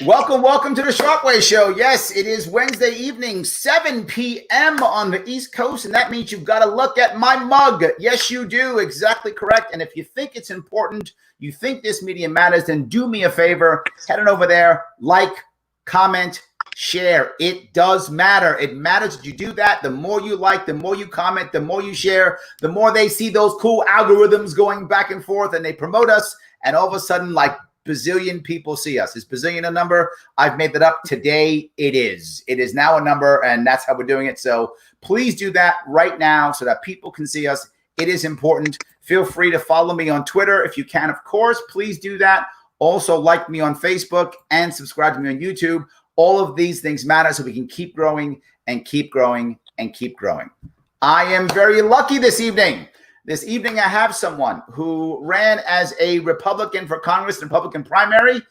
Welcome to the Sharpe Way show. Yes, it is Wednesday evening, 7 p.m. on the East Coast, and that means you've got to look at my mug. Yes, you do. Exactly correct. And if you think it's important, you think this media matters, then do me a favor. Head on over there, like, comment, share. It does matter. It matters that you do that. The more you like, the more you comment, the more you share, the more they see those cool algorithms going back and forth, and they promote us, and all of a sudden, like, bazillion people see us. Is bazillion a number? I've made that up. Today it is. It is now a number, and that's how we're doing it. So please do that right now so that people can see us. It is important. Feel free to follow me on Twitter if you can, of course. Please do that. Also like me on Facebook and subscribe to me on YouTube. All of these things matter so we can keep growing and keep growing and keep growing. I am very lucky this evening. This evening, I have someone who ran as a Republican for Congress, Republican primary.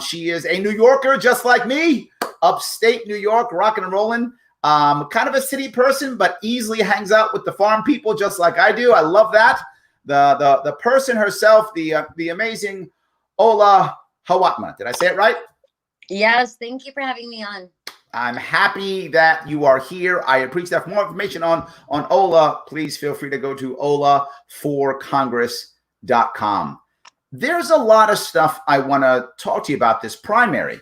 She is a New Yorker, just like me, upstate New York, rocking and rolling. Kind of a city person, but easily hangs out with the farm people, just like I do. I love that. The person herself, the amazing Ola Hawatmeh. Did I say it right? Yes. Thank you for having me on. I'm happy that you are here. I appreciate that. For more information on Ola, please feel free to go to olaforcongress.com. There's a lot of stuff I want to talk to you about this primary.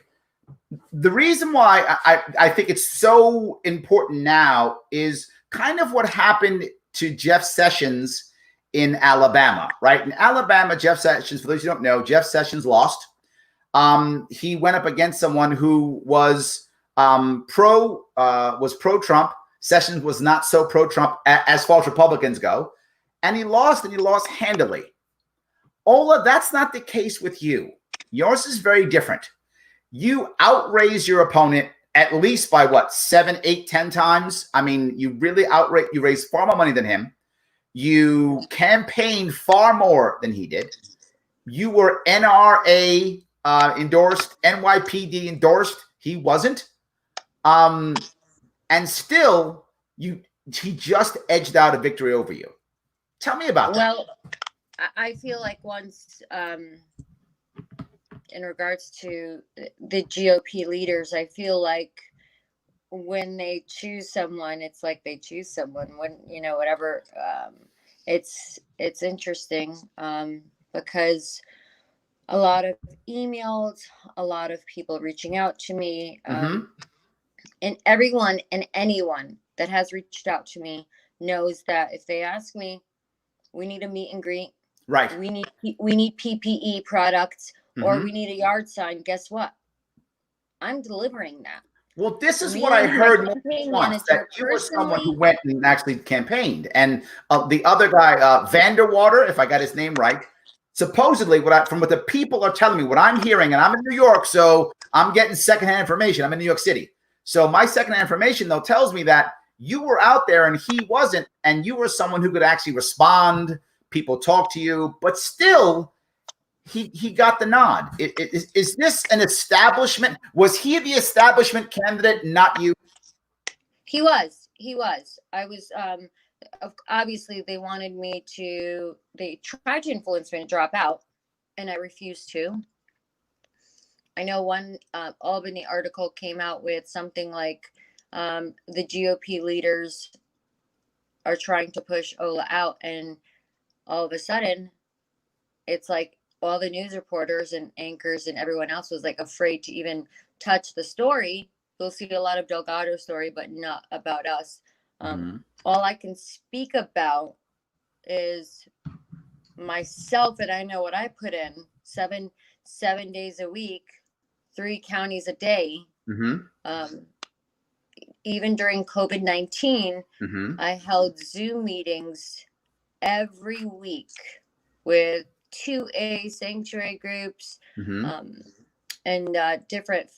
The reason why I think it's so important now is kind of what happened to Jeff Sessions in Alabama, right? In Alabama, Jeff Sessions, for those who don't know, Jeff Sessions lost. He went up against someone who was pro-Trump. Sessions was not so pro-Trump as far as Republicans go. And he lost handily. Ola, that's not the case with you. Yours is very different. You outraised your opponent at least by what, 7, 8, 10 times? I mean, you really you raised far more money than him. You campaigned far more than he did. You were NRA endorsed, NYPD endorsed. He wasn't. And still, he just edged out a victory over you. Tell me about that. Well, I feel like once, in regards to the GOP leaders, I feel like when they choose someone, it's like they choose someone. When whatever, it's interesting because a lot of emails, a lot of people reaching out to me. And everyone and anyone that has reached out to me knows that if they ask me, we need a meet and greet, right? We need PPE products, or we need a yard sign. Guess what? I'm delivering that. Well, this is what I heard once, that you were someone who went and actually campaigned, and the other guy, Vanderwater, if I got his name right. Supposedly, from what the people are telling me, what I'm hearing, and I'm in New York, so I'm getting secondhand information. I'm in New York City. So my secondhand information, though, tells me that you were out there and he wasn't, and you were someone who could actually respond. People talk to you, but still, he got the nod. Is this an establishment? Was he the establishment candidate, not you? He was. I was. Obviously, they wanted me to. They tried to influence me to drop out, and I refused to. I know one Albany article came out with something like the GOP leaders are trying to push Ola out, and all of a sudden, it's like all the news reporters and anchors and everyone else was like afraid to even touch the story. You'll see a lot of Delgado story, but not about us. All I can speak about is myself, and I know what I put in 7 days a week. 3 counties a day. Even during COVID-19, I held Zoom meetings every week with 2A sanctuary groups and different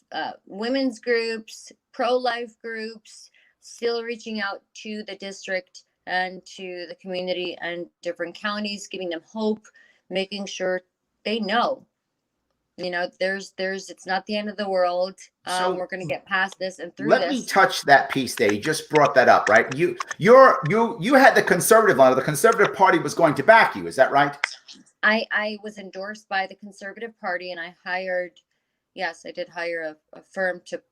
women's groups, pro-life groups, still reaching out to the district and to the community and different counties, giving them hope, making sure they know. It's not the end of the world. So we're going to get past this and through this. Let me touch that piece there. You just brought that up, right? You had the conservative line. The Conservative Party was going to back you. Is that right? I was endorsed by the Conservative Party, and I hired, Yes, I did hire a firm to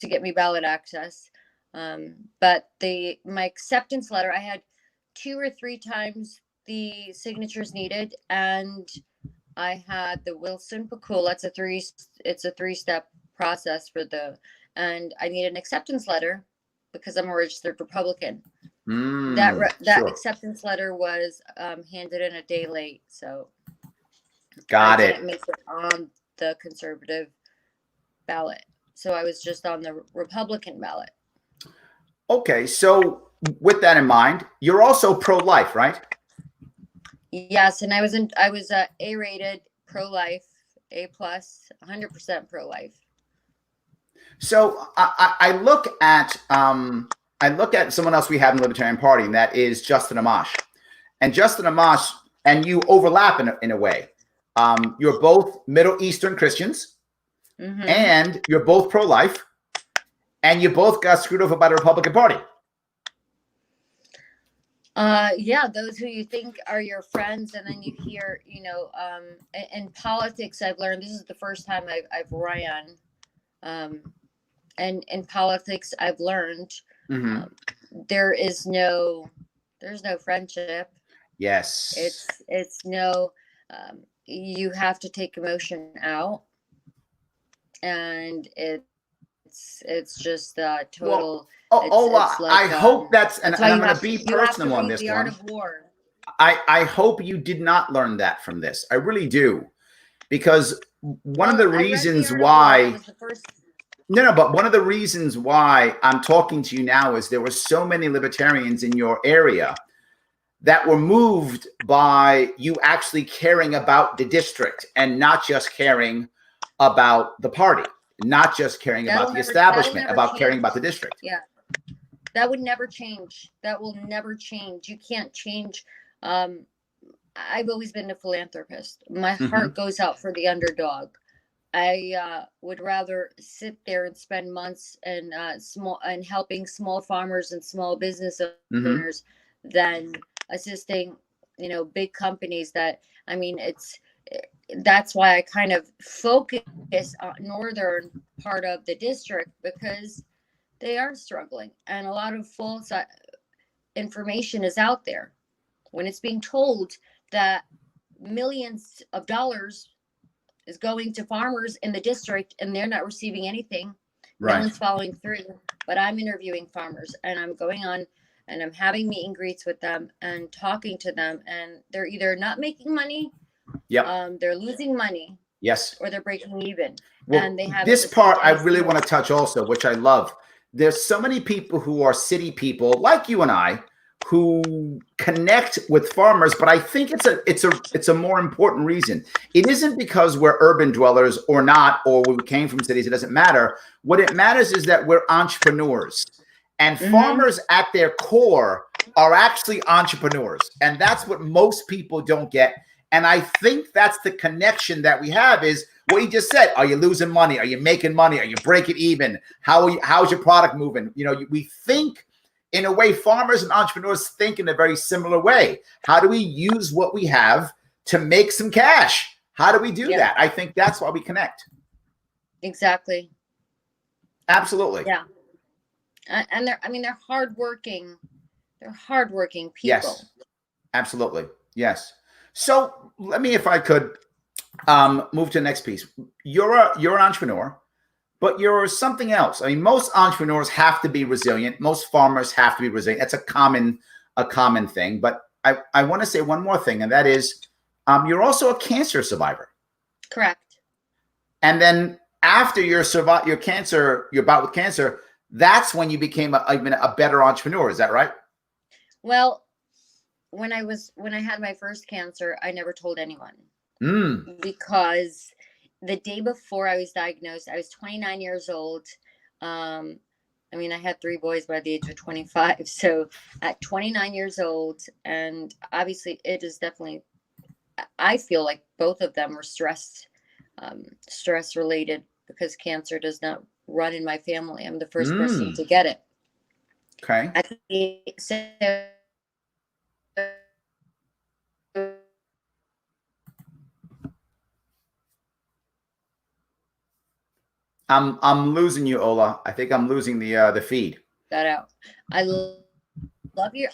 get me ballot access. But my acceptance letter, I had 2 or 3 times the signatures needed, and I had the Wilson Pakula. It's a 3-step process and I need an acceptance letter because I'm a registered Republican. That Sure. acceptance letter was handed in a day late, so Got I it. didn't make it on the conservative ballot. So I was just on the Republican ballot. Okay, so with that in mind, you're also pro-life, right? Yes, and I was A-rated, pro-life, A+, 100% pro-life. So I look at someone else we have in the Libertarian Party, and that is Justin Amash. And Justin Amash and you overlap in a way. You're both Middle Eastern Christians, and you're both pro-life, and you both got screwed over by the Republican Party. Yeah, those who you think are your friends, and then you hear, in politics, I've learned this is the first time I've ran. And in politics, I've learned there's no friendship. Yes, it's no. You have to take emotion out, and it's just total. Ola, it's like, I hope and I'm going to be personal on this the one. Art of War. I hope you did not learn that from this. I really do, because one of the reasons why. No, but one of the reasons why I'm talking to you now is there were so many libertarians in your area that were moved by you actually caring about the district and not just caring about the party, not just caring about the establishment, about caring about the district. Yeah, that would never change. That will never change. You can't change. I've always been a philanthropist. My heart goes out for the underdog. I would rather sit there and spend months and helping small farmers and small business owners than assisting, big companies. That's why I kind of focus on northern part of the district, because they are struggling, and a lot of false information is out there when it's being told that millions of dollars is going to farmers in the district and they're not receiving anything. Right. No one's following through. But I'm interviewing farmers, and I'm going on and I'm having meet and greets with them and talking to them, and they're either not making money, they're losing money, yes, or they're breaking even. Well, and they have this part I really want to touch also, which I love. There's so many people who are city people like you and I who connect with farmers, but I think it's a more important reason. It isn't because we're urban dwellers or not, or we came from cities. It doesn't matter. What it matters is that we're entrepreneurs, and farmers at their core are actually entrepreneurs, and that's what most people don't get. And I think that's the connection that we have, is what you just said. Are you losing money? Are you making money? Are you breaking even? How's your product moving? We think, in a way, farmers and entrepreneurs think in a very similar way. How do we use what we have to make some cash? How do we do that? I think that's why we connect. Exactly. Absolutely. Yeah. And they're hardworking. They're hardworking people. Yes. Absolutely. Yes. So let me, if I could, move to the next piece. You're an entrepreneur, but you're something else. I mean, most entrepreneurs have to be resilient. Most farmers have to be resilient. That's a common thing. But I want to say one more thing, and that is, you're also a cancer survivor. Correct. And then after your bout with cancer, that's when you became a better entrepreneur. Is that right? Well, when I had my first cancer, I never told anyone, because the day before I was diagnosed, I was 29 years old. I had 3 boys by the age of 25. So at 29 years old, and obviously it is definitely, I feel like both of them were stress related, because cancer does not run in my family. I'm the first person to get it. Okay. I'm losing you, Ola. I think I'm losing the feed. That out. I love your.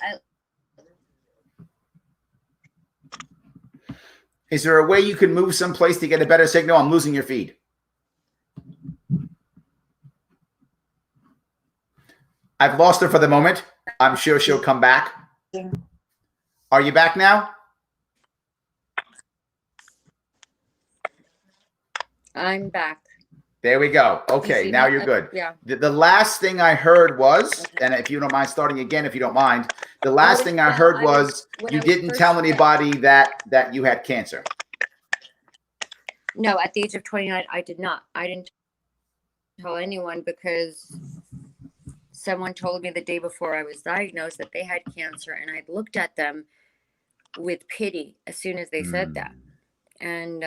Is there a way you can move someplace to get a better signal? I'm losing your feed. I've lost her for the moment. I'm sure she'll come back. Are you back now? I'm back. There we go. Okay, now you're good. Yeah. The last thing I heard was, and if you don't mind starting again, if you don't mind, the last thing I heard was you didn't tell anybody that you had cancer. No, at the age of 29, I did not. I didn't tell anyone because someone told me the day before I was diagnosed that they had cancer, and I looked at them with pity as soon as they said that. And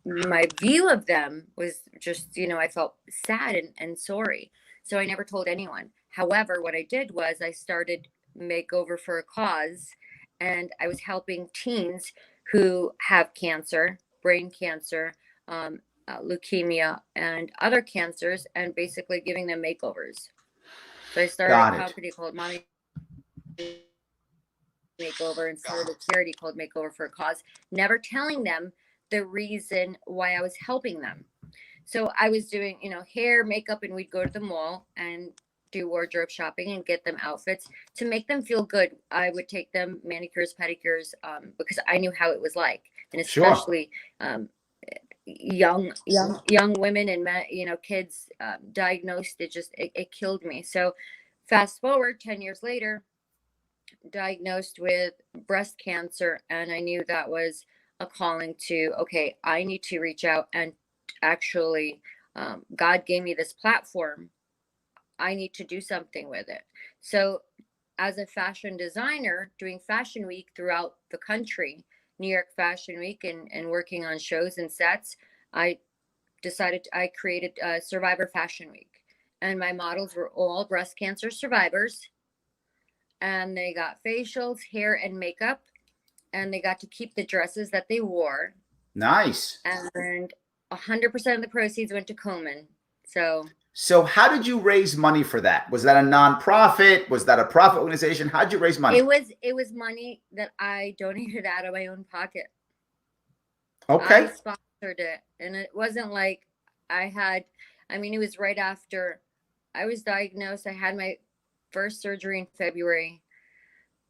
my view of them was just, I felt sad and sorry. So I never told anyone. However, what I did was I started Makeover for a Cause, and I was helping teens who have cancer, brain cancer, leukemia, and other cancers, and basically giving them makeovers. So I started a company called Mommy Makeover and started a charity called Makeover for a Cause, never telling them the reason why I was helping them. So I was doing, hair, makeup, and we'd go to the mall and do wardrobe shopping and get them outfits to make them feel good. I would take them manicures, pedicures, because I knew how it was like, and especially young women and men, kids diagnosed. It killed me. So fast forward 10 years later, diagnosed with breast cancer, and I knew that was a calling to, okay, I need to reach out and actually, God gave me this platform. I need to do something with it. So as a fashion designer, doing Fashion Week throughout the country, New York Fashion Week, and working on shows and sets, I created Survivor Fashion Week, and my models were all breast cancer survivors, and they got facials, hair, and makeup, and they got to keep the dresses that they wore. Nice. And 100% of the proceeds went to Komen. So how did you raise money for that? Was that a nonprofit? Was that a profit organization? How did you raise money? It was money that I donated out of my own pocket. Okay. I sponsored it, and it wasn't like it was right after I was diagnosed. I had my first surgery in February,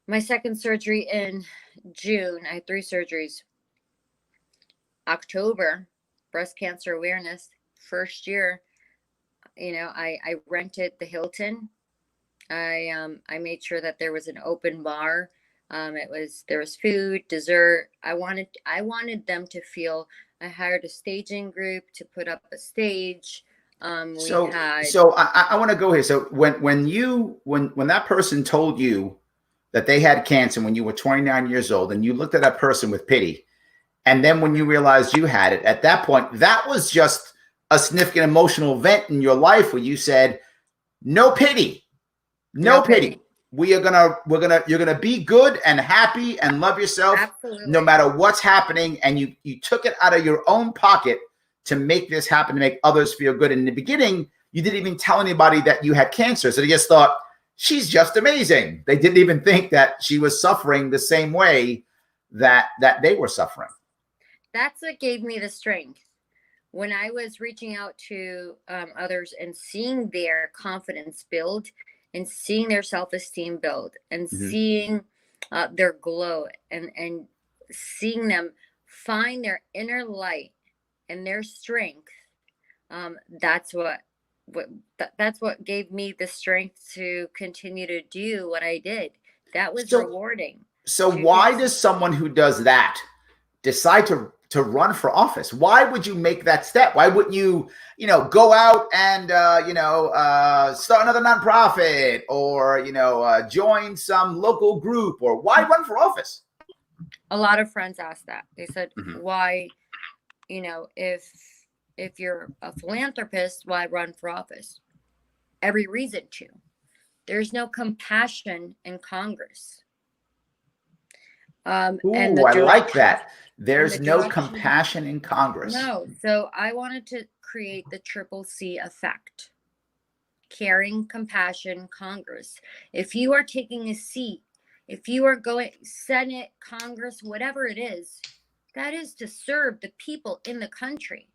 my second surgery in June. I had 3 surgeries. October, breast cancer awareness, first year, I rented the Hilton. I made sure that there was an open bar. There was food, dessert. I wanted them to feel. I hired a staging group to put up a stage. So I want to go here. So when that person told you that they had cancer when you were 29 years old, and you looked at that person with pity, and then when you realized you had it, at that point, that was just a significant emotional event in your life where you said, no pity, no pity. You're gonna be good and happy and love yourself. Absolutely. No matter what's happening. And you took it out of your own pocket to make this happen, to make others feel good. And in the beginning, you didn't even tell anybody that you had cancer. So they just thought, she's just amazing. They didn't even think that she was suffering the same way that they were suffering. That's what gave me the strength. When I was reaching out to others and seeing their confidence build, and seeing their self-esteem build, and seeing their glow, and seeing them find their inner light and their strength, that's what gave me the strength to continue to do what I did. That was rewarding. So why does someone who does that decide to run for office? Why would you make that step? Why wouldn't you, go out and, start another nonprofit, or, join some local group, or why run for office? A lot of friends asked that. They said, why, if you're a philanthropist, why run for office? Every reason to. There's no compassion in Congress. I like that. There's no compassion in Congress. No. So I wanted to create the triple C effect. Caring, compassion, Congress. If you are taking a seat, if you are going Senate, Congress, whatever it is, that is to serve the people in the country.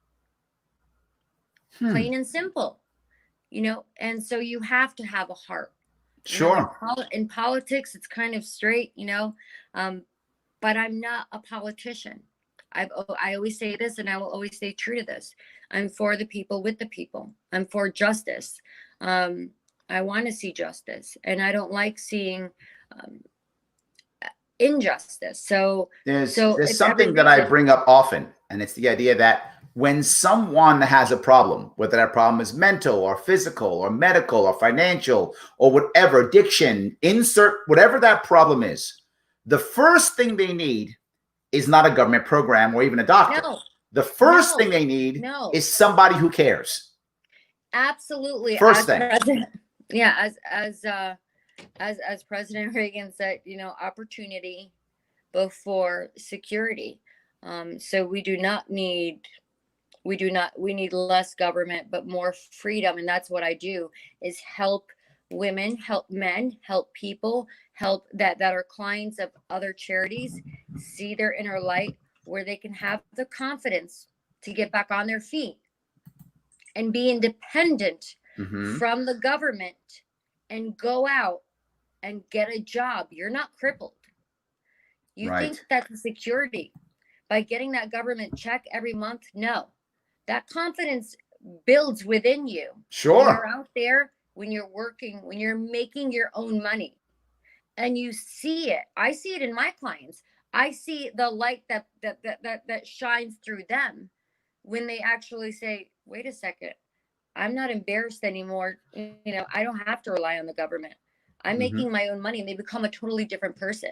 Plain and simple, and so you have to have a heart. Sure. In politics, it's kind of straight, but I'm not a politician. I always say this, and I will always stay true to this. I'm for the people, with the people. I'm for justice. I want to see justice, and I don't like seeing injustice. So there's it's something that I bring up often, and it's the idea that when someone has a problem, whether that problem is mental or physical or medical or financial or whatever, addiction, insert whatever that problem is, the first thing they need is not a government program or even a doctor. No. The first thing they need is somebody who cares. Absolutely. First thing. As President Reagan said, opportunity before security. So we need less government, but more freedom. And that's what I do, is help women, help men, help people, help that are clients of other charities see their inner light, where they can have the confidence to get back on their feet and be independent from the government and go out and get a job. You're not crippled. You think that's a security by getting that government check every month? No. That confidence builds within you. Sure. When you're out there, when you're working, when you're making your own money, and you see it. I see it in my clients. I see the light that shines through them when they actually say, wait a second, I'm not embarrassed anymore. I don't have to rely on the government. I'm making my own money, and they become a totally different person.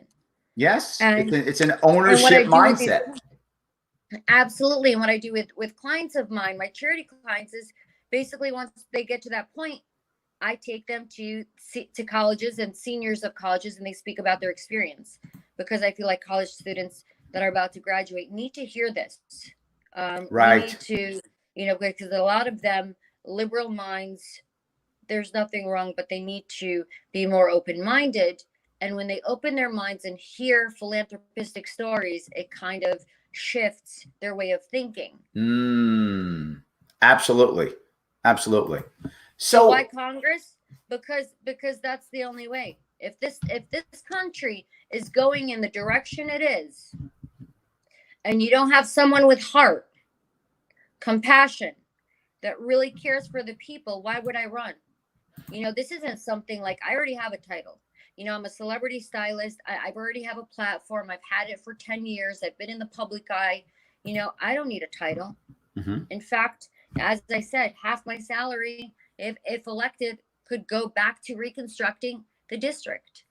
Yes. It's an ownership mindset. Absolutely. And what I do with clients of mine, my charity clients, is basically once they get to that point, I take them to colleges and seniors of colleges, and they speak about their experience, because I feel like college students that are about to graduate need to hear this. We need to, because a lot of them, liberal minds, there's nothing wrong, but they need to be more open-minded. And when they open their minds and hear philanthropistic stories, it kind of shifts their way of thinking. Absolutely. Absolutely. So why Congress? Because that's the only way. If this country is going in the direction it is, and you don't have someone with heart, compassion, that really cares for the people, why would I run? This isn't something like, I already have a title. I'm a celebrity stylist. I've already have a platform. I've had it for 10 years. I've been in the public eye. I don't need a title. In fact, as I said, half my salary, if elected, could go back to reconstructing the district.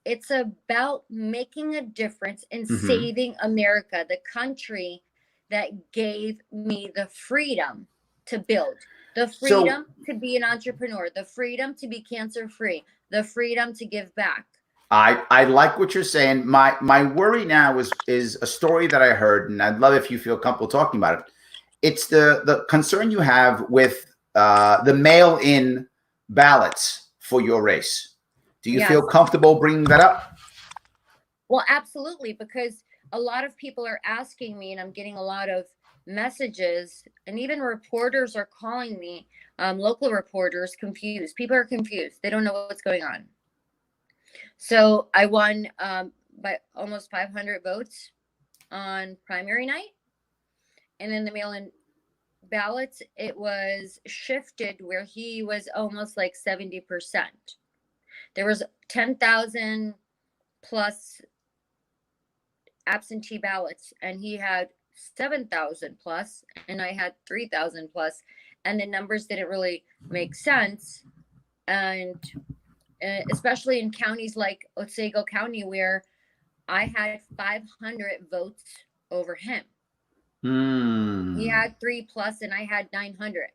It's about making a difference in saving America, the country that gave me the freedom to build, the freedom to be an entrepreneur, the freedom to be cancer-free, the freedom to give back. I like what you're saying. My worry now is a story that I heard, and I'd love if you feel comfortable talking about it. It's the concern you have with the mail-in ballots for your race. Do you feel comfortable bringing that up? Well, absolutely, because a lot of people are asking me, and I'm getting a lot of messages, and even reporters are calling me, local reporters, confused. People are confused. They don't know what's going on. So I won by almost 500 votes on primary night. And then the mail-in ballots, it was shifted where he was almost like 70%. There was 10,000 plus absentee ballots, and he had 7,000 plus, and I had 3,000 plus, and the numbers didn't really make sense. And especially in counties like Otsego County, where I had 500 votes over him. He had 3 plus, and I had 900.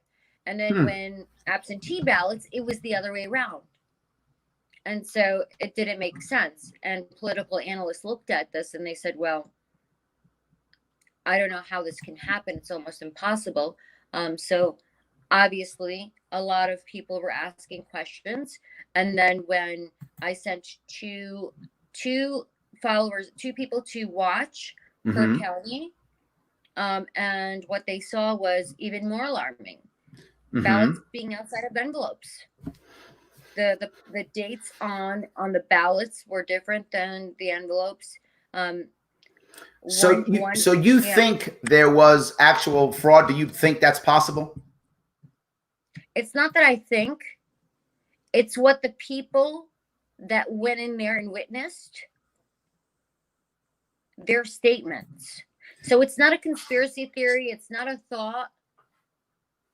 And then when absentee ballots, it was the other way around. And so it didn't make sense. And political analysts looked at this and they said, well, I don't know how this can happen. It's almost impossible. So obviously, a lot of people were asking questions. And then when I sent two people to watch per Mm-hmm. county, and what they saw was even more alarming. Mm-hmm. Ballots being outside of envelopes. The dates on the ballots were different than the envelopes. So you Yeah. think there was actual fraud? Do you think that's possible? It's not that I think, it's what the people that went in there and witnessed their statements. So it's not a conspiracy theory. It's not a thought.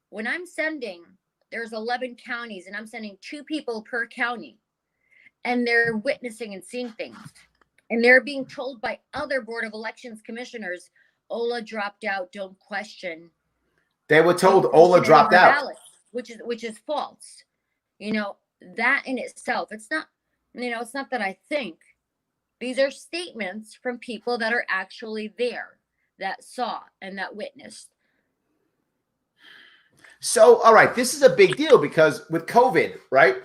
When I'm sending, there's 11 counties and I'm sending 2 people per county, and they're witnessing and seeing things. And they're being told by other Board of Elections commissioners, Ola dropped out, don't question. They were told Ola dropped out. Ballots, which is false. That in itself, it's not that I think. These are statements from people that are actually there, that saw and that witnessed. So, all right, this is a big deal because with COVID, right,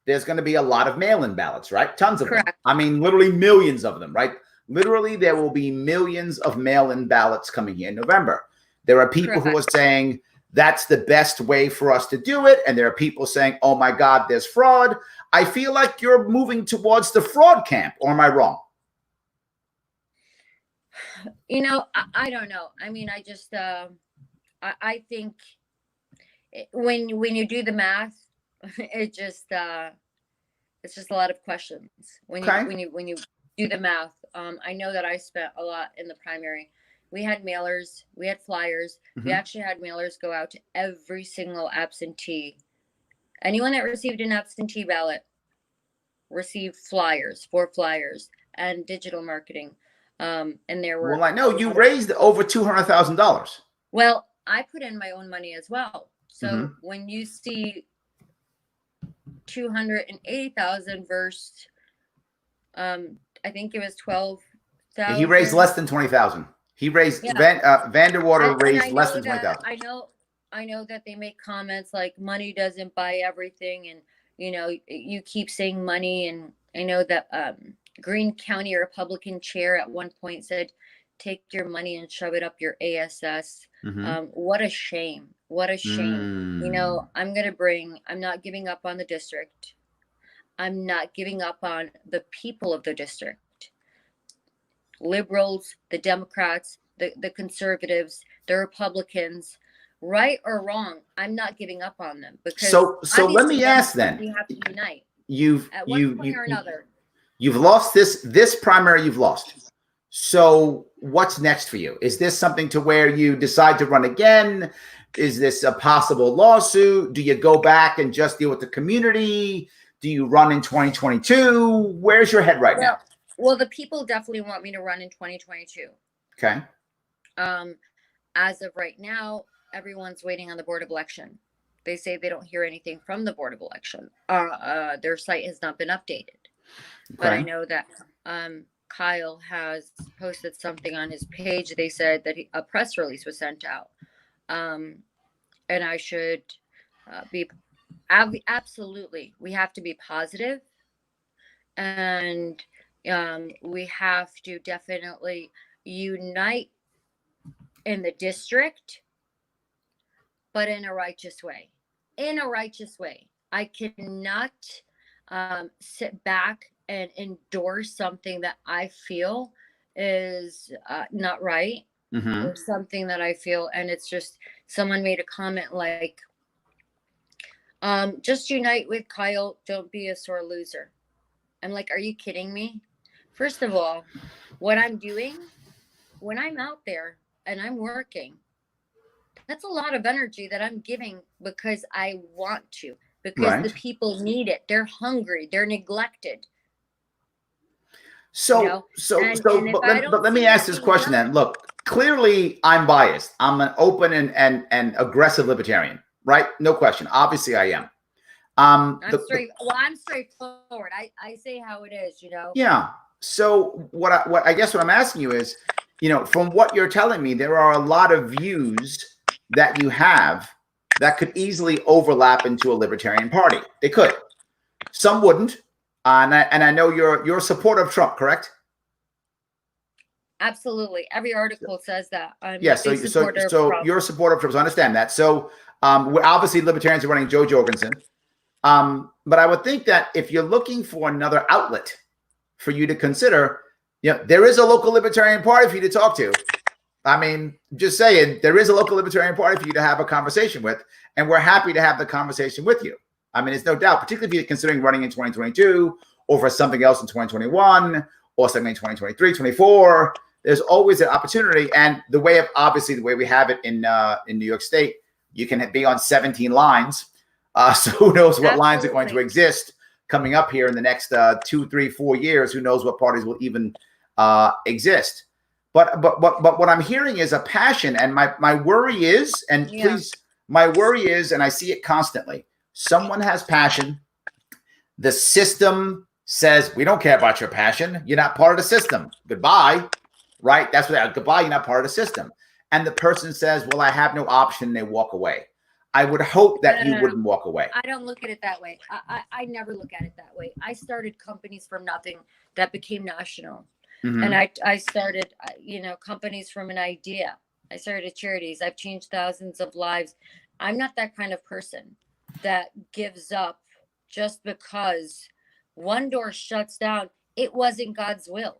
there's going to be a lot of mail-in ballots, right? Tons of them. I mean, literally millions of them, right? Literally, there will be millions of mail-in ballots coming here in November. There are people who are saying that's the best way for us to do it. And there are people saying, oh, my God, there's fraud. I feel like you're moving towards the fraud camp. Or am I wrong? I don't know. I mean, I just, I think when you do the math, it's just a lot of questions. When you do the math, I know that I spent a lot in the primary. We had mailers, we had flyers. We actually had mailers go out to every single absentee. Anyone that received an absentee ballot received 4 flyers and digital marketing. And there were. Well, I know you raised over $200,000. Well, I put in my own money as well. So when you see 280,000 versus, I think it was 12,000. He raised less than 20,000. He raised Vanderwater raised less than 20,000. I know that they make comments like money doesn't buy everything, and you keep saying money, and I know that Greene County Republican chair at one point said, "Take your money and shove it up your ass." What a shame! What a shame! I'm not giving up on the district. I'm not giving up on the people of the district. Liberals, the Democrats, the conservatives, the Republicans, right or wrong, I'm not giving up on them, because so let me ask then. We have to unite. At one point or another. You've lost this primary. You've lost. So what's next for you? Is this something to where you decide to run again? Is this a possible lawsuit? Do you go back and just deal with the community? Do you run in 2022? Where's your head right now? Well, the people definitely want me to run in 2022. Okay. As of right now, everyone's waiting on the Board of Election. They say they don't hear anything from the Board of Election. Their site has not been updated. Okay. But I know that Kyle has posted something on his page. They said that a press release was sent out. And I should be absolutely. We have to be positive, and we have to definitely unite in the district, but in a righteous way. In a righteous way. I cannot sit back and endorse something that I feel is not right, or something that I feel, and it's just, someone made a comment like, just unite with Kyle, don't be a sore loser. I'm like, are you kidding me? First of all, what I'm doing when I'm out there and I'm working, that's a lot of energy that I'm giving because I want to, because the people need it. They're hungry. They're neglected. But let me ask this question then. Look, clearly I'm biased. I'm an open and aggressive libertarian, right? No question. Obviously I am. I'm straightforward. I say how it is, Yeah. So what I guess what I'm asking you is, from what you're telling me, there are a lot of views that you have that could easily overlap into a libertarian party. They could. Some wouldn't. And I know you're a supporter of Trump, correct? Absolutely. Every article says that. I'm Yes. a supporter of Trump. You're a supporter of Trump. So I understand that. So we're obviously libertarians are running Joe Jorgensen. But I would think that if you're looking for another outlet for you to consider, there is a local libertarian party for you to talk to. I mean, just saying, there is a local libertarian party for you to have a conversation with, and we're happy to have the conversation with you. I mean, it's no doubt, particularly if you're considering running in 2022 or for something else in 2021 or something in 2023, 24. There's always an opportunity. And the way we have it in New York State, you can be on 17 lines. So who knows what lines are going to exist coming up here in the next 2, 3, 4 years? Who knows what parties will even exist? But what I'm hearing is a passion, and my worry is, and please, my worry is, and I see it constantly. Someone has passion. The system says, we don't care about your passion. You're not part of the system. Goodbye. Right? That's what goodbye. You're not part of the system. And the person says, well, I have no option. And they walk away. I would hope that you wouldn't walk away. I don't look at it that way. I never look at it that way. I started companies from nothing that became national. Mm-hmm. And I started, companies from an idea. I started charities. I've changed thousands of lives. I'm not that kind of person that gives up just because one door shuts down. It wasn't God's will.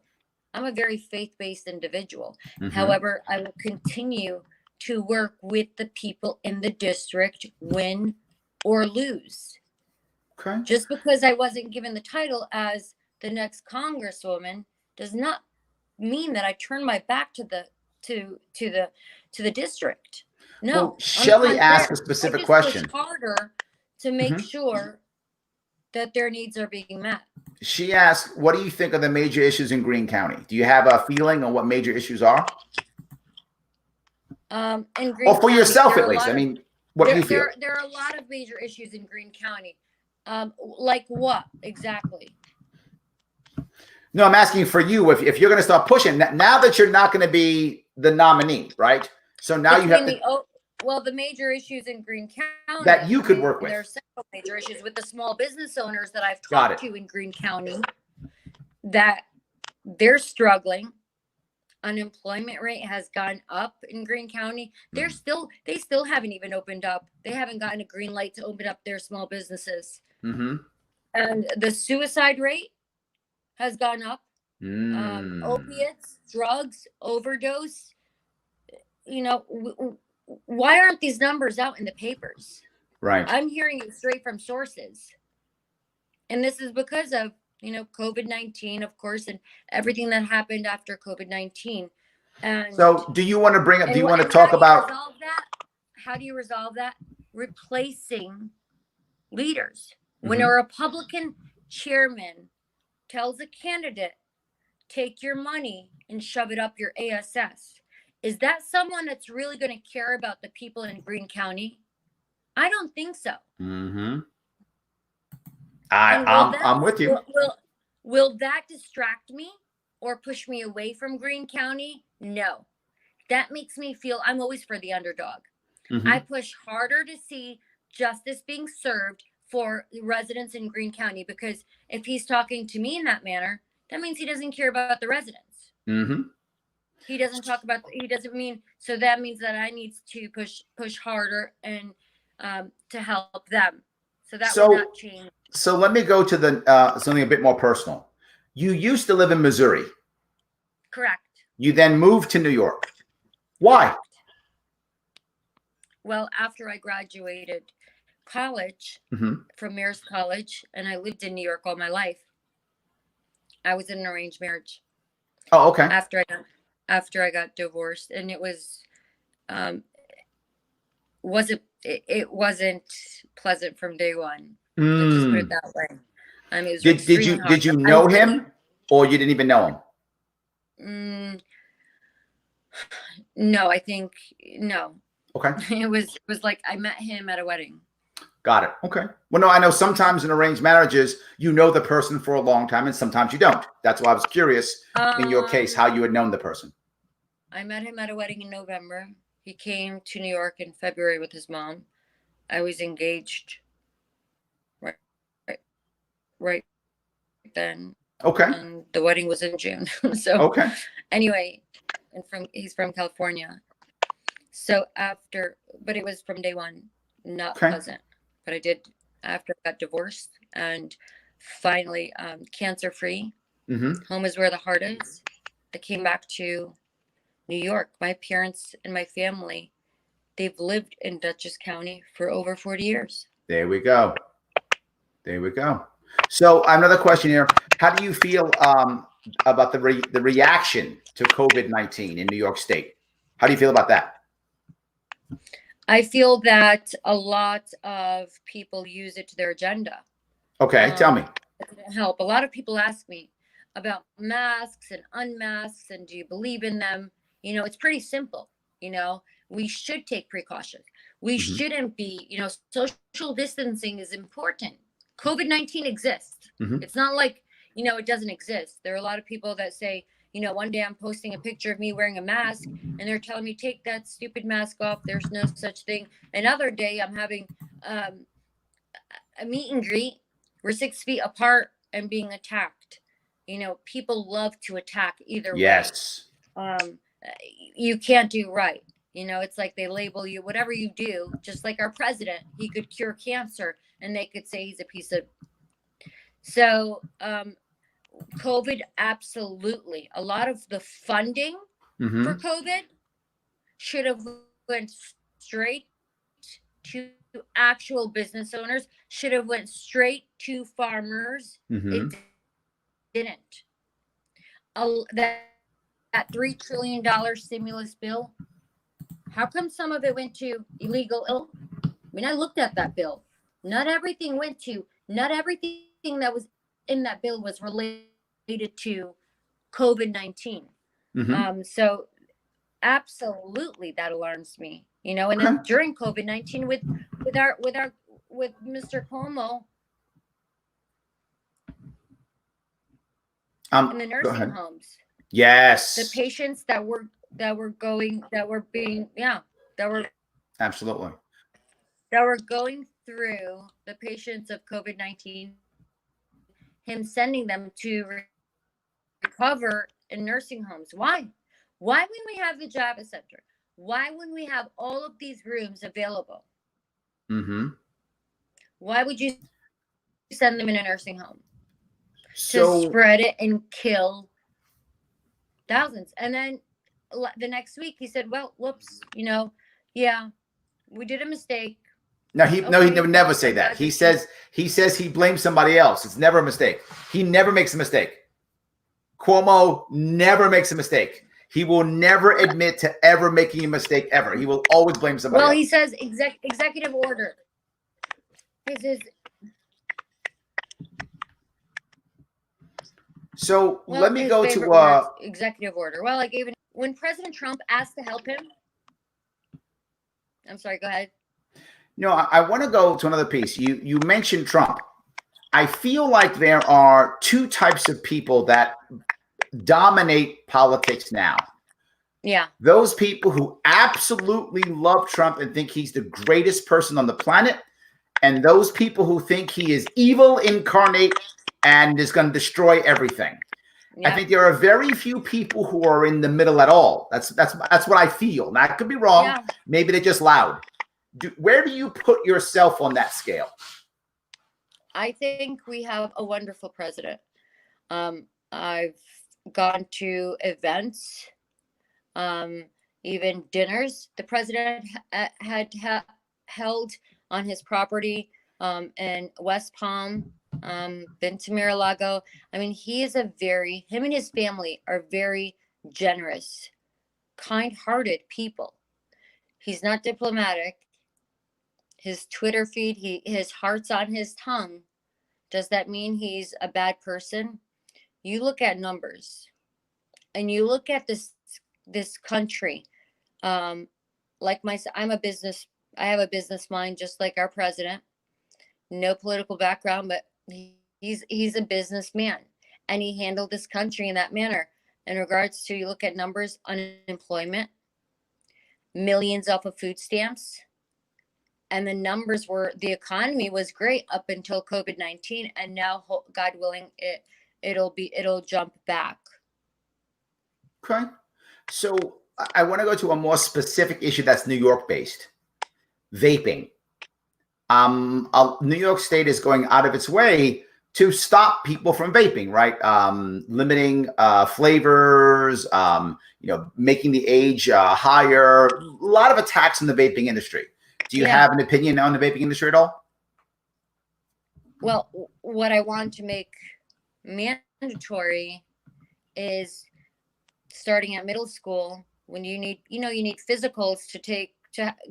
I'm a very faith-based individual. Mm-hmm. However, I will continue to work with the people in the district, win or lose. Okay. Just because I wasn't given the title as the next congresswoman does not mean that I turn my back to the district. No. Well, Shelley asked a specific question. Push harder to make sure that their needs are being met. She asked, what do you think are the major issues in Greene County? Do you have a feeling on what major issues are? In Greene or for County, yourself, at least. I mean, what do you feel? There are a lot of major issues in Greene County. Like what exactly? No, I'm asking for you if you're going to start pushing now that you're not going to be the nominee, right? So now you have to. Well, the major issues in Greene County that you could work with. There are several major issues with the small business owners that I've talked to in Greene County that they're struggling. Unemployment rate has gone up in Greene County. They still haven't even opened up. They haven't gotten a green light to open up their small businesses. Mm-hmm. And the suicide rate has gone up. Opiates, drugs, overdose. Why aren't these numbers out in the papers? Right. I'm hearing it straight from sources. And this is because of, COVID-19, of course, and everything that happened after COVID-19. And so do you want to bring up, do you want to talk about? How do you resolve that? Replacing leaders. Mm-hmm. When a Republican chairman tells a candidate, take your money and shove it up your ASS. Is that someone that's really going to care about the people in Greene County? I don't think so. Mm-hmm. I'm with you. Will that distract me or push me away from Greene County? No. That makes me feel I'm always for the underdog. Mm-hmm. I push harder to see justice being served for residents in Greene County, because if he's talking to me in that manner, that means he doesn't care about the residents. Mm-hmm. He doesn't so that means that I need to push harder and to help them. So that will not change. So let me go to the something a bit more personal. You used to live in Missouri. Correct. You then moved to New York. Why? Correct. Well, after I graduated college from Mayor's College, and I lived in New York all my life, I was in an arranged marriage. Oh, okay. After I got divorced, and it was, it wasn't pleasant from day one. Let's just put it that way. I mean, did you know him, or you didn't even know him? No, I think no. Okay. It was like I met him at a wedding. Got it. Okay. Well, no, I know sometimes in arranged marriages, you know the person for a long time, and sometimes you don't. That's why I was curious in your case how you had known the person. I met him at a wedding in November. He came to New York in February with his mom. I was engaged right then. Okay. And the wedding was in June. So Okay. anyway, he's from California. So but it was from day one, not pleasant. But I did, after I got divorced and finally cancer free. Home is where the heart is. I came back to New York. My parents and my family, they've lived in Dutchess County for over 40 years. There we go. There we go. So another question here. How do you feel about the reaction to COVID-19 in New York State? How do you feel about that? I feel that a lot of people use it to their agenda. Okay, tell me. It didn't help. A lot of people ask me about masks and unmasks and do you believe in them? You know, it's pretty simple. You know, we should take precautions. We shouldn't be, you know, social distancing is important. COVID-19 exists. It's not like, you know, it doesn't exist. There are a lot of people that say, you know, one day I'm posting a picture of me wearing a mask and they're telling me, take that stupid mask off. There's no such thing. Another day I'm having a meet and greet. We're 6 feet apart and being attacked. You know, people love to attack either way. Yes. You can't do right. You know, it's like they label you, whatever you do, just like our president, he could cure cancer and they could say he's a piece of. So COVID, absolutely. A lot of the funding for COVID should have went straight to actual business owners, should have went straight to farmers. It didn't. That $3 trillion stimulus bill, how come some of it went to illegal? I mean, I looked at that bill. Not everything that was in that bill was related to COVID-19. So absolutely that alarms me, you know. And then during COVID-19 with Mr. Cuomo in the nursing homes. Yes. The patients that were going through, the patients of COVID-19, him sending them to recover in nursing homes. Why wouldn't we have the Java Center? Why wouldn't we have all of these rooms available? Why would you send them in a nursing home to spread it and kill thousands? And then the next week he said, well, whoops, you know, yeah, we did a mistake. He never say that. He says he blames somebody else. It's never a mistake. He never makes a mistake. Cuomo never makes a mistake. He will never admit to ever making a mistake ever. He will always blame somebody else. He says executive order. Let me go to executive order. Well, I gave it when President Trump asked to help him. I'm sorry, go ahead. No, I want to go to another piece. You mentioned Trump. I feel like there are two types of people that dominate politics now. Yeah. Those people who absolutely love Trump and think he's the greatest person on the planet, and those people who think he is evil incarnate and is going to destroy everything. Yeah. I think there are very few people who are in the middle at all. That's what I feel. Now, I could be wrong. Yeah. Maybe they're just loud. Where do you put yourself on that scale? I think we have a wonderful president. I've gone to events, even dinners the president had held on his property in West Palm, been to Mar-a-Lago. I mean, him and his family are very generous, kind-hearted people. He's not diplomatic. His Twitter feed, his heart's on his tongue. Does that mean he's a bad person? You look at numbers and you look at this country. Like myself, I have a business mind just like our president. No political background, but he's a businessman and he handled this country in that manner. In regards to, you look at numbers, unemployment, millions off of food stamps. And the numbers the economy was great up until COVID-19. And now, God willing, it'll jump back. Okay. So I want to go to a more specific issue that's New York based, vaping. New York State is going out of its way to stop people from vaping, right? Limiting flavors, making the age higher. A lot of attacks on the vaping industry. Do you have an opinion on the vaping industry at all? Well, what I want to make mandatory is starting at middle school, when you need physicals to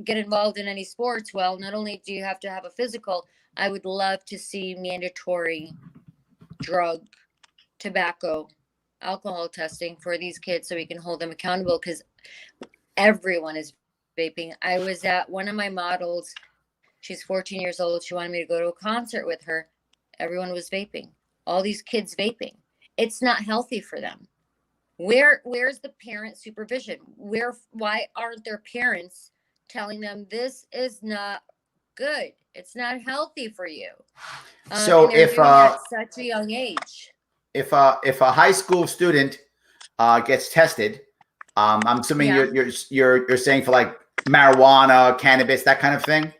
get involved in any sports. Well, not only do you have to have a physical, I would love to see mandatory drug, tobacco, alcohol testing for these kids so we can hold them accountable, because everyone is vaping. I was at one of my models. She's 14 years old. She wanted me to go to a concert with her. Everyone was vaping. All these kids vaping. It's not healthy for them. Where's the parent supervision? Why aren't their parents telling them this is not good? It's not healthy for you. So if at such a young age, if a high school student gets tested, I'm assuming you're saying for like marijuana, cannabis, that kind of thing.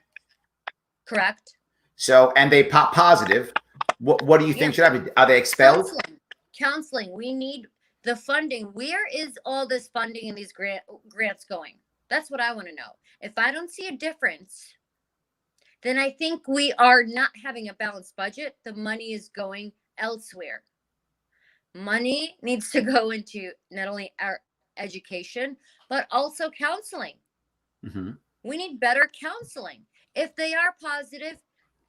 Correct. So, and they pop positive. What do you think should happen? Are they expelled? Counseling. We need the funding. Where is all this funding and these grants going? That's what I want to know. If I don't see a difference, then I think we are not having a balanced budget. The money is going elsewhere. Money needs to go into not only our education, but also counseling. Mm-hmm. We need better counseling. If they are positive,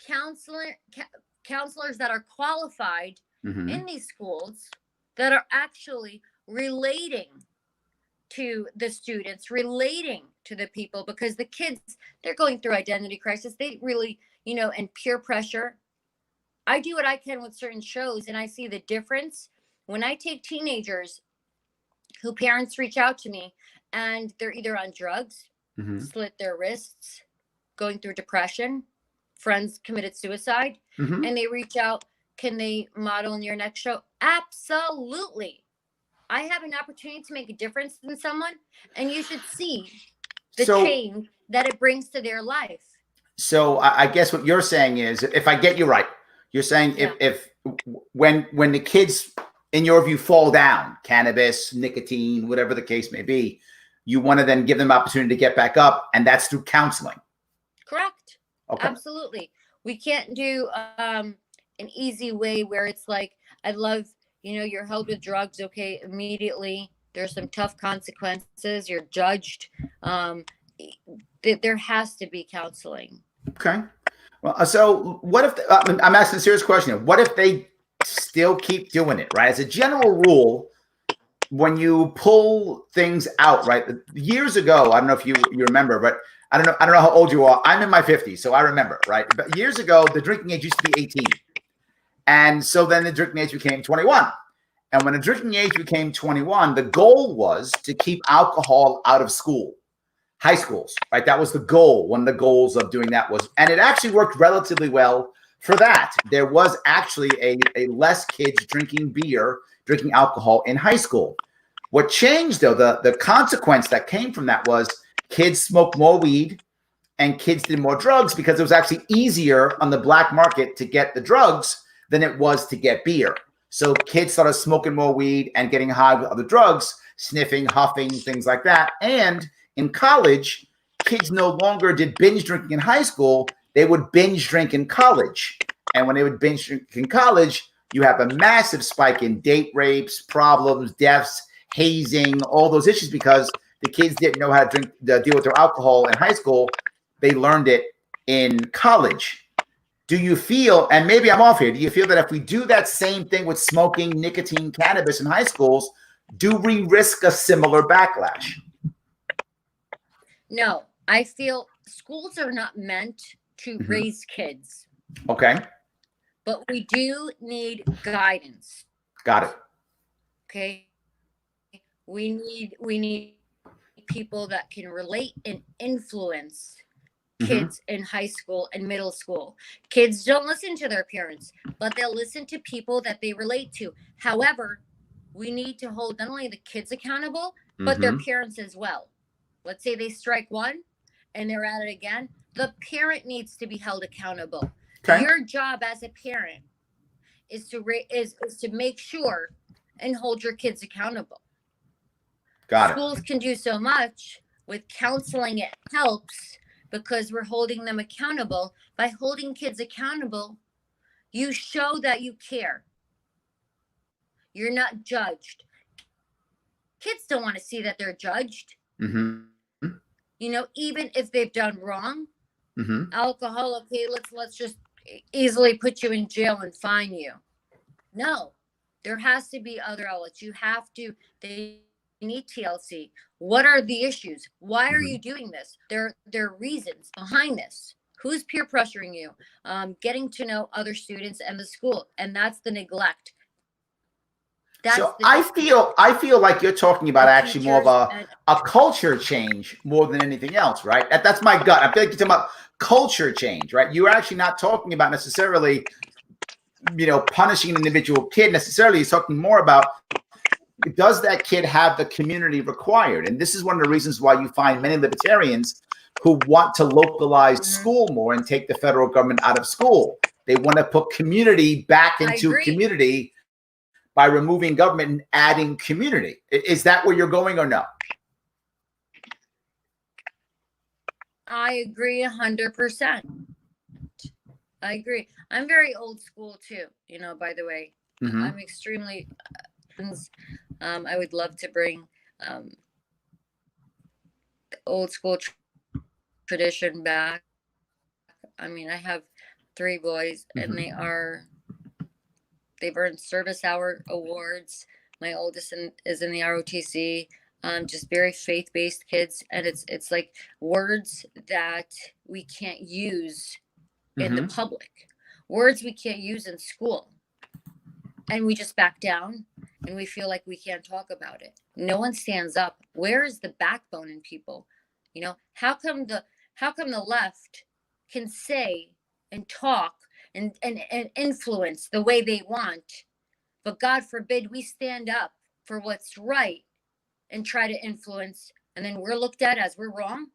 counselors that are qualified in these schools that are actually relating to the students, relating to the people, because the kids, they're going through identity crisis. They really, and peer pressure. I do what I can with certain shows, and I see the difference when I take teenagers who parents reach out to me and they're either on drugs, slit their wrists, going through depression, friends committed suicide, and they reach out, can they model in your next show? Absolutely. I have an opportunity to make a difference in someone, and you should see the change that it brings to their life. So I guess what you're saying is, if I get you right, you're saying if when the kids, in your view, fall down, cannabis, nicotine, whatever the case may be, you want to then give them opportunity to get back up, and that's through counseling. Correct. Okay. Absolutely. We can't do an easy way where it's like, I love, you're held with drugs. Okay, immediately there's some tough consequences. You're judged. There has to be counseling. Okay. Well, so what if I'm asking a serious question here. What if they still keep doing it, right? As a general rule, when you pull things out, right? Years ago, I don't know if you remember, but I don't know how old you are. I'm in my 50s, so I remember, right? But years ago, the drinking age used to be 18. And so then the drinking age became 21. And when the drinking age became 21, the goal was to keep alcohol out of school, high schools, right? That was the goal. One of the goals of doing that was, and it actually worked relatively well for that. There was actually a less kids drinking alcohol in high school. What changed, though, the consequence that came from that was kids smoked more weed and kids did more drugs, because it was actually easier on the black market to get the drugs than it was to get beer. So kids started smoking more weed and getting high with other drugs, sniffing, huffing, things like that. And in college, kids no longer did binge drinking in high school. They would binge drink in college. And when they would binge drink in college, you have a massive spike in date rapes, problems, deaths, hazing, all those issues, because the kids didn't know how to deal with their alcohol in high school. They learned it in college. Do you feel, and maybe I'm off here, do you feel that if we do that same thing with smoking, nicotine, cannabis in high schools, do we risk a similar backlash? No, I feel schools are not meant to raise kids. Okay. But we do need guidance. Got it. Okay. We need people that can relate and influence kids in high school and middle school. Kids don't listen to their parents, but they'll listen to people that they relate to. However, we need to hold not only the kids accountable, but their parents as well. Let's say they strike one and they're at it again. The parent needs to be held accountable. Okay. Your job as a parent is to make sure and hold your kids accountable. Got it. Schools can do so much with counseling. It helps because we're holding them accountable. By holding kids accountable, you show that you care. You're not judged. Kids don't want to see that they're judged. You know, even if they've done wrong, alcohol, okay, let's just easily put you in jail and fine you. No, there has to be other outlets. They need TLC. What are the issues? Why are you doing this? There are reasons behind this. Who's peer pressuring you? Getting to know other students and the school, and that's the neglect. I feel like you're talking about actually more of a culture change more than anything else, right? That's my gut. I feel like you're talking about culture change, right? You're actually not talking about necessarily, punishing an individual kid necessarily. You're talking more about, does that kid have the community required? And this is one of the reasons why you find many libertarians who want to localize school more and take the federal government out of school. They want to put community back into community by removing government and adding community. Is that where you're going or no? I agree 100%. I agree. I'm very old school too, by the way. I'm extremely, I would love to bring the old school tradition back. I mean, I have 3 boys and they've earned service hour awards. My oldest is in the ROTC. Just very faith-based kids, and it's like words that we can't use in the public, words we can't use in school, and we just back down, and we feel like we can't talk about it. No one stands up. Where is the backbone in people? How come the left can say and talk and influence the way they want, but God forbid we stand up for what's right and try to influence, and then we're looked at as we're wrong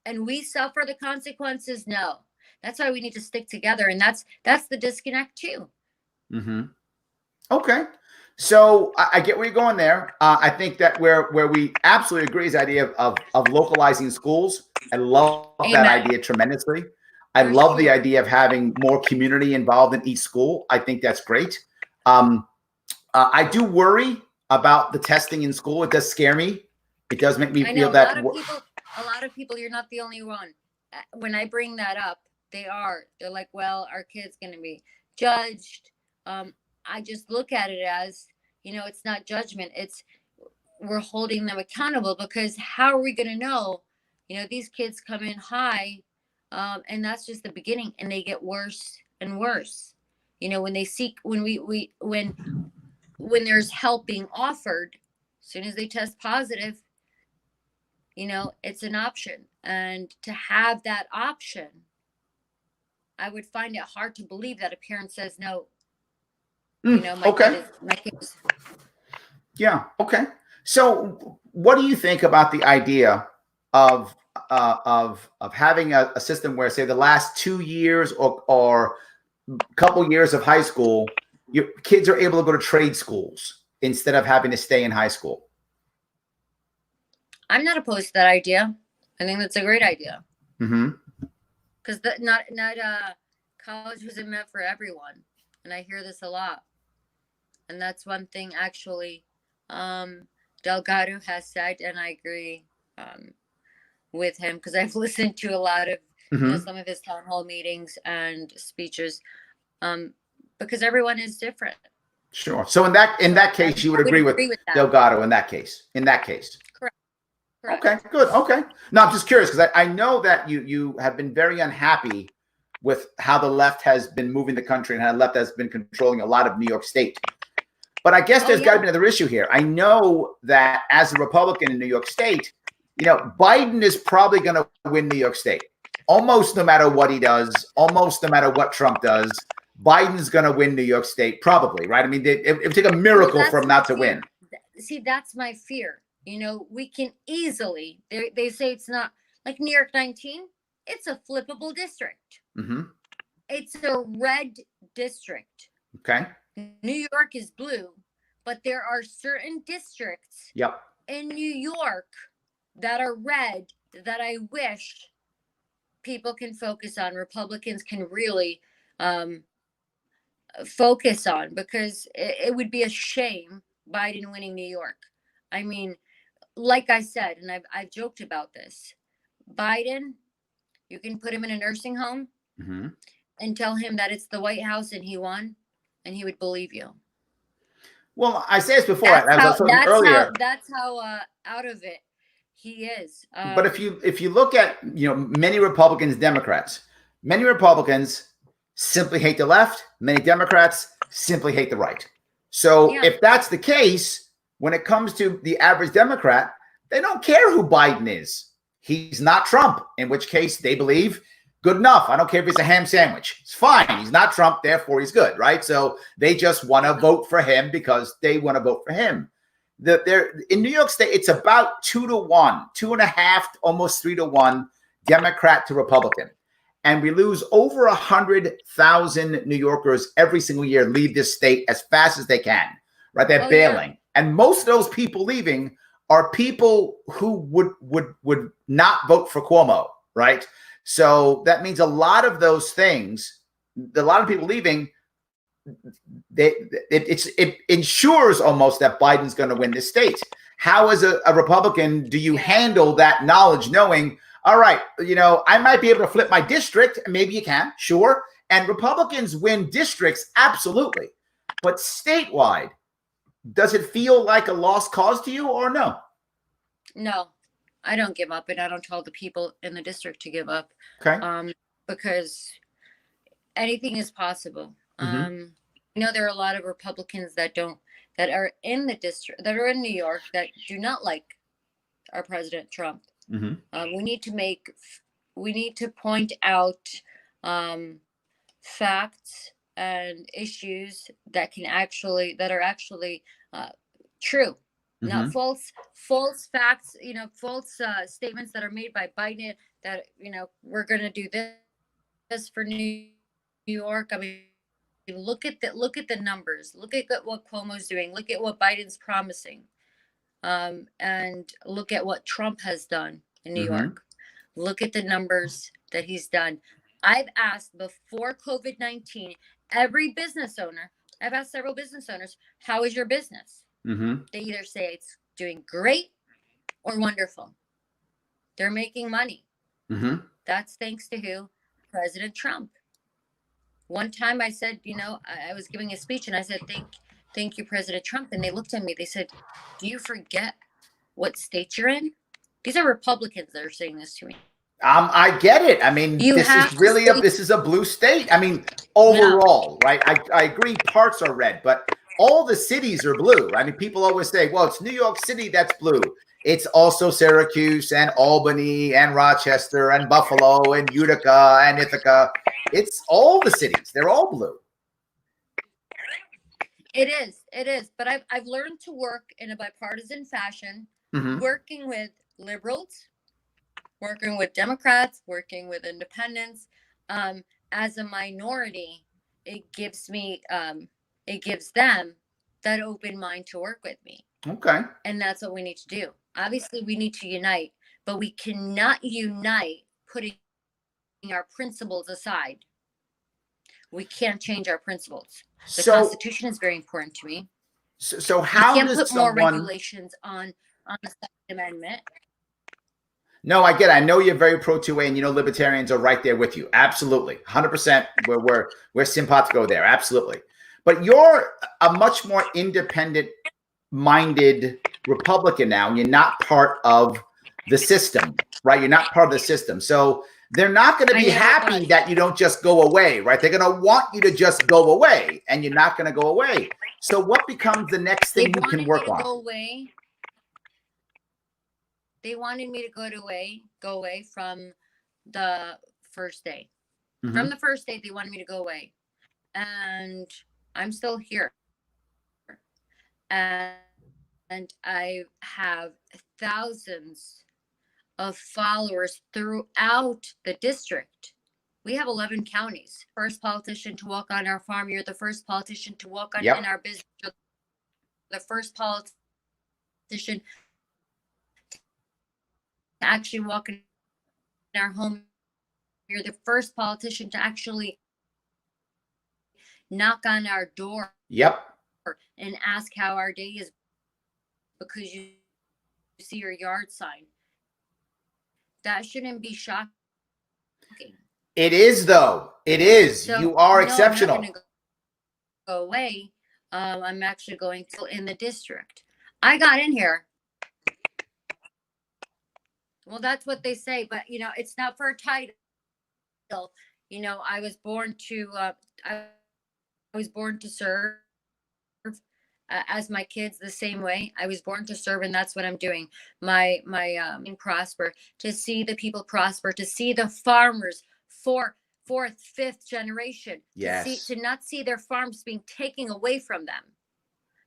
and we suffer the consequences? No. That's why we need to stick together, and that's the disconnect too. Okay, so I get where you're going there. I think that where we absolutely agree is the idea of localizing schools. I love that idea tremendously. I love the idea of having more community involved in each school. I think that's great. I do worry about the testing in school. It does scare me. It does make me feel that. A lot of people, you're not the only one. When I bring that up, they're like, well, our kid's going to be judged. I just look at it as, it's not judgment. We're holding them accountable, because how are we going to know? These kids come in high. And that's just the beginning, and they get worse and worse. When there's help being offered, as soon as they test positive, it's an option. And to have that option, I would find it hard to believe that a parent says no. My kid is. Yeah. Okay. So what do you think about the idea of having a system where, say, the last 2 years or couple years of high school, your kids are able to go to trade schools instead of having to stay in high school? I'm not opposed to that idea. I think that's a great idea. Because not college wasn't meant for everyone, and I hear this a lot. And that's one thing actually Delgado has said, and I agree with him, because I've listened to a lot of some of his town hall meetings and speeches, because everyone is different. Sure. So in that case, you would agree with Delgado in that case. Correct. Okay, good. Okay. No, I'm just curious, because I know that you have been very unhappy with how the left has been moving the country and how the left has been controlling a lot of New York State. But I guess there's yeah. got to be another issue here. I know that as a Republican in New York State, Biden is probably going to win New York State. Almost no matter what he does, almost no matter what Trump does, Biden's going to win New York State, probably, right? I mean, it would take a miracle for him not to win. See, that's my fear. We can easily, they say it's not like New York 19, it's a flippable district. Mm-hmm. It's a red district. Okay. New York is blue, but there are certain districts in New York that are red that I wish people can focus on, Republicans can really focus on, because it would be a shame Biden winning New York. I mean, like I said, and I've joked about this, Biden, you can put him in a nursing home and tell him that it's the White House and he won, and he would believe you. Well, I said this before. Earlier. That's how out of it he is. But if you look at many Republicans, Democrats, many Republicans simply hate the left. Many Democrats simply hate the right. So if that's the case, when it comes to the average Democrat, they don't care who Biden is. He's not Trump, in which case they believe, good enough. I don't care if it's a ham sandwich. It's fine. He's not Trump, therefore he's good, right? So they just want to vote for him because they want to vote for him. In New York State, it's about 2-1, 2.5, almost 3-1 Democrat to Republican. And we lose over 100,000 New Yorkers every single year leave this state as fast as they can, right? They're bailing. Yeah. And most of those people leaving are people who would not vote for Cuomo, right? So that means a lot of those things, a lot of people leaving, it ensures almost that Biden's going to win this state. How, as a Republican, do you handle that knowledge, knowing, all right, I might be able to flip my district, maybe you can, sure. And Republicans win districts, absolutely. But statewide, does it feel like a lost cause to you or no? No, I don't give up, and I don't tell the people in the district to give up. Okay. Because anything is possible. There are a lot of Republicans that are in the district, that are in New York, that do not like our President Trump. We need to point out facts and issues that are actually true, not false facts, false statements that are made by Biden that, we're going to do this for New York. I mean, look at the numbers, look at what Cuomo's doing, look at what Biden's promising. And look at what Trump has done in New York. Look at the numbers that he's done. I've asked before COVID-19, I've asked several business owners, how is your business? They either say it's doing great or wonderful. They're making money. That's thanks to who? President Trump. One time I said, I was giving a speech and I said, thank you, President Trump. And they looked at me, they said, do you forget what state you're in? These are Republicans that are saying this to me. I get it. I mean, this is a blue state. I mean, overall, right? I agree parts are red, but all the cities are blue. I mean, people always say, well, it's New York City that's blue. It's also Syracuse and Albany and Rochester and Buffalo and Utica and Ithaca. It's all the cities. They're all blue. It is. But I've learned to work in a bipartisan fashion, working with liberals, working with Democrats, working with independents. As a minority, it gives them that open mind to work with me. Okay. And that's what we need to do. Obviously, we need to unite, but we cannot unite putting our principles aside. We can't change our principles. The Constitution is very important to me. So how you can't put more regulations on the Second Amendment. No, I get it. I know you're very pro-2A, and libertarians are right there with you. Absolutely. 100%. We're simpatico there. Absolutely. But you're a much more independent-minded Republican now, and you're not part of the system, right? You're not part of the system. So they're not going to be happy that you don't just go away, right? They're going to want you to just go away, and you're not going to go away. So what becomes the next They thing you can wanted work me to on? go away. They wanted me to go away from the first day. Mhm. From the first day, they wanted me to go away. And I'm still here. And I have thousands of followers throughout the district. We have 11 counties. First politician to walk on our farm. You're the first politician to walk on Yep. in our business. You're the first politician to actually walk in our home. You're the first politician to actually knock on our door Yep. and ask how our day is because you see your yard sign. That shouldn't be shocking. It is, though. It is. So, you are no, exceptional. I'm not going to go away. I'm actually going to in the district. I got in here. Well, that's what they say, but it's not for a title. I was born to serve. As my kids the same way. I was born to serve, and that's what I'm doing. My prosper, to see the people prosper, to see the farmers fourth, fifth generation, Yes. to not see their farms being taken away from them,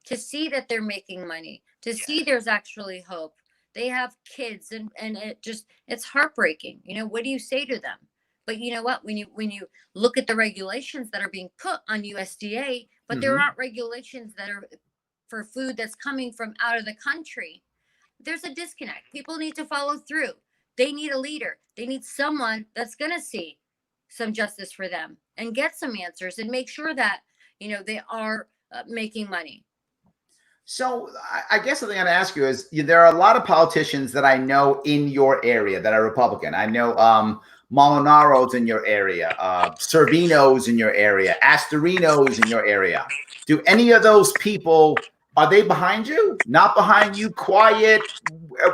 to see that they're making money, to see there's actually hope. They have kids, and it's heartbreaking. What do you say to them? But you know what? When you look at the regulations that are being put on USDA, but there aren't regulations that are for food that's coming from out of the country, there's a disconnect. People need to follow through. They need a leader. They need someone that's going to see some justice for them and get some answers and make sure that, they are making money. So I guess the thing I'd ask you is, there are a lot of politicians that I know in your area that are Republican. I know Molinaro's in your area, Servino's in your area, Astorino's in your area. Do any of those people, are they behind you? Not behind you? Quiet?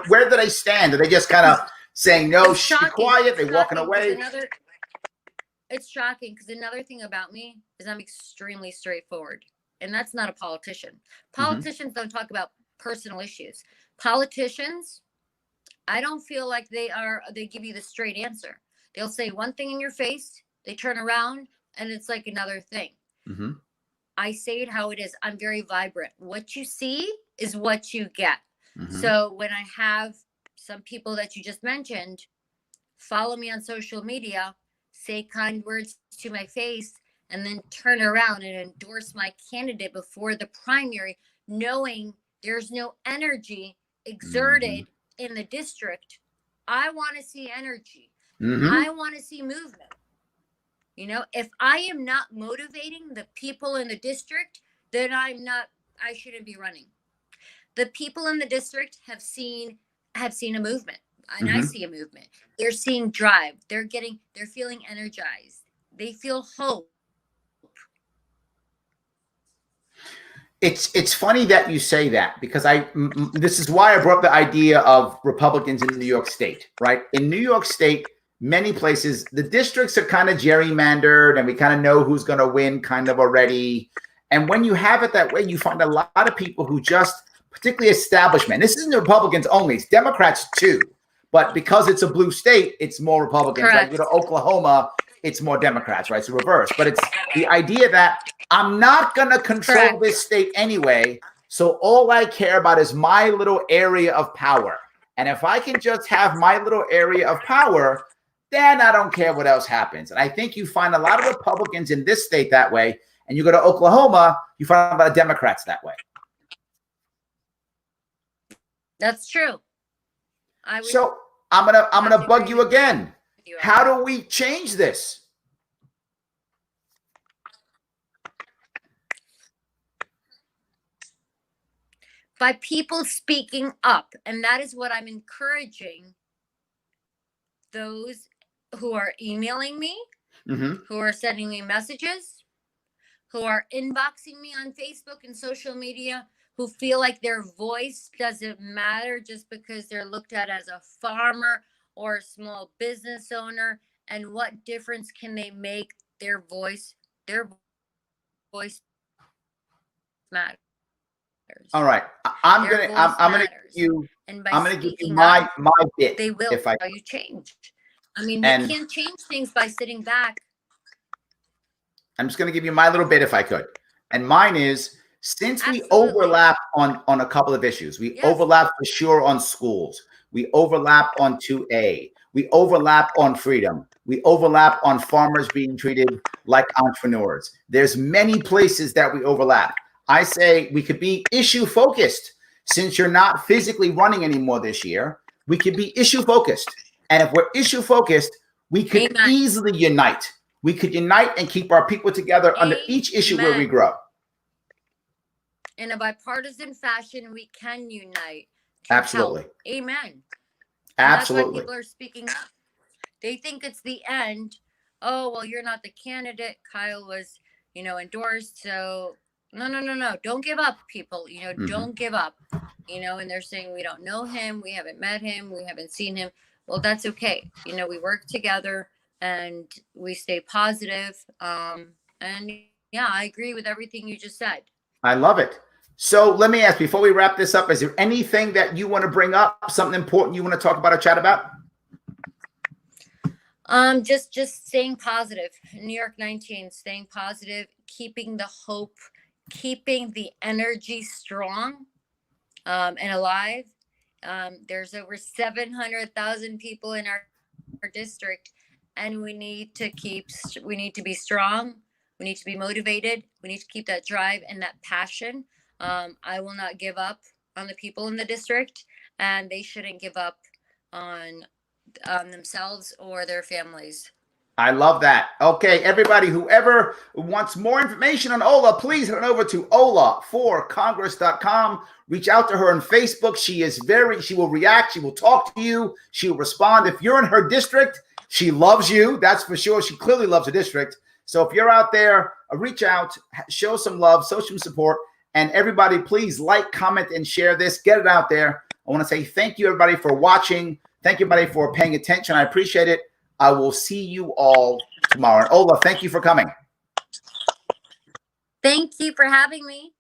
Where do they stand? Are they just kind of saying, no, be quiet? They're walking away? It's shocking because another thing about me is I'm extremely straightforward. And that's not a politician. Politicians don't talk about personal issues. Politicians, I don't feel like they give you the straight answer. They'll say one thing in your face, they turn around, and it's like another thing. I say it how it is. I'm very vibrant. What you see is what you get. So when I have some people that you just mentioned follow me on social media, say kind words to my face, and then turn around and endorse my candidate before the primary, knowing there's no energy exerted in the district. I want to see energy. I want to see movement. If I am not motivating the people in the district, then I shouldn't be running. The people in the district have seen a movement, and I see a movement. They're seeing drive. They're feeling energized. They feel hope. It's funny that you say that, because this is why I brought up the idea of Republicans in New York State, right? In New York State, many places, the districts are kind of gerrymandered, and we kind of know who's going to win kind of already. And when you have it that way, you find a lot of people who just, particularly establishment, this isn't Republicans only, it's Democrats too. But because it's a blue state, it's more Republicans. Correct. Like, you go to Oklahoma, it's more Democrats, right? It's the reverse. But it's the idea that I'm not going to control this state anyway, so all I care about is my little area of power. And if I can just have my little area of power, then I don't care what else happens. And I think you find a lot of Republicans in this state that way, and you go to Oklahoma, you find a lot of Democrats that way. That's true. So I'm gonna bug you again. How do we change this? By people speaking up, and that is what I'm encouraging those who are emailing me, who are sending me messages, who are inboxing me on Facebook and social media, who feel like their voice doesn't matter just because they're looked at as a farmer or a small business owner, and what difference can they make their voice matters. All right. I'm gonna give you and by I'm gonna give you speaking my up, bit. they will if I tell you change. I mean, and we can't change things by sitting back. I'm just gonna give you my little bit if I could. And mine is, since we Absolutely. overlap on a couple of issues, we Yes. overlap for sure on schools. We overlap on 2A. We overlap on freedom. We overlap on farmers being treated like entrepreneurs. There's many places that we overlap. I say we could be issue focused. Since you're not physically running anymore this year, we could be issue focused. And if we're issue focused, we could Amen. easily unite. We could unite and keep our people together under each issue where we grow. In a bipartisan fashion, we can unite. Absolutely. Help. Amen. Absolutely. That's why people are speaking up. They think it's the end. Oh, well, you're not the candidate. Kyle was, endorsed. So no. Don't give up, people. Don't give up. And they're saying we don't know him. We haven't met him. We haven't seen him. Well, that's okay. We work together and we stay positive. And yeah, I agree with everything you just said. I love it. So let me ask, before we wrap this up, is there anything that you want to bring up, something important you want to talk about or chat about? Just staying positive. New York 19, staying positive, keeping the hope, keeping the energy strong, and alive. There's over 700,000 people in our district, and we need to be strong. We need to be motivated. We need to keep that drive and that passion. I will not give up on the people in the district, and they shouldn't give up on themselves or their families. I love that. Okay, everybody, whoever wants more information on Ola, please head on over to olaforcongress.com. Reach out to her on Facebook. She will react. She will talk to you. She will respond. If you're in her district, she loves you. That's for sure. She clearly loves the district. So if you're out there, reach out, show some love, show some support. And everybody, please like, comment, and share this. Get it out there. I want to say thank you, everybody, for watching. Thank you, everybody, for paying attention. I appreciate it. I will see you all tomorrow. And Ola, thank you for coming. Thank you for having me.